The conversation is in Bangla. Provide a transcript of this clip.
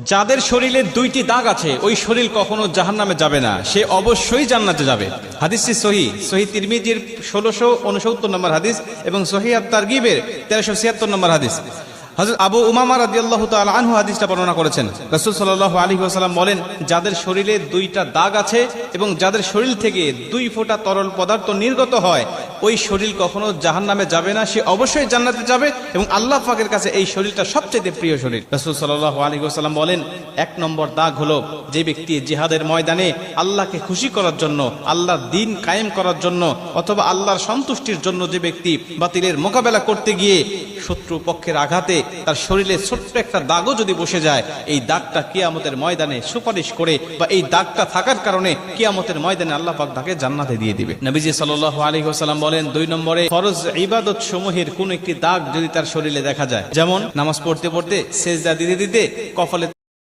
যাদের শরীরে দুইটি দাগ আছে ওই শরীর কখনো জাহান্নামে যাবে না, সে অবশ্যই জান্নাতে যাবে। হাদিসটি সহিহ তিরমিজির 1669 নম্বর হাদিস এবং সহিহ আত-তারগিবের 1376 নম্বর হাদিস। হযরত আবু উমামা রাদিয়াল্লাহু তাআলা আনহু হাদিসটা বর্ণনা করেছেন। রাসূল সাল্লাল্লাহু আলাইহি ওয়াসাল্লাম বলেন, যাদের শরীরে দুইটা দাগ আছে এবং যাদের শরীর থেকে 2 ফোঁটা তরল পদার্থ নির্গত হয় ওই শরীর কখনো জাহান্নামে যাবে না, সে অবশ্যই জান্নাতে যাবে এবং আল্লাহ পাকের কাছে এই শরীরটা সবচেয়ে প্রিয় শরীর। রাসূল সাল্লাল্লাহু আলাইহি ওয়াসাল্লাম বলেন, 1 নম্বর দাগ হলো যে ব্যক্তি জিহাদের ময়দানে আল্লাহকে খুশি করার জন্য, আল্লাহর দ্বীন কায়েম করার জন্য অথবা আল্লাহর সন্তুষ্টির জন্য যে ব্যক্তি বাতিলের মোকাবেলা করতে গিয়ে শত্রু পক্ষের আঘাতে তার শরীরে ছোট্ট একটা দাগও যদি বসে যায়, এই দাগটা কিয়ামতের ময়দানে সুপারিশ করে বা এই দাগটা থাকার কারণে কিয়ামতের ময়দানে আল্লাহ পাক তাকে জান্নাতে দিয়ে দিবে। নবীজি সাল্লাল্লাহু আলাইহি ওয়াসাল্লাম বলেন, 2 নম্বরে ফরজ ইবাদত সমূহের কোন একটি দাগ যদি তার শরীরে দেখা যায়, যেমন নামাজ পড়তে পড়তে সেজদা দিতে দিতে কপালে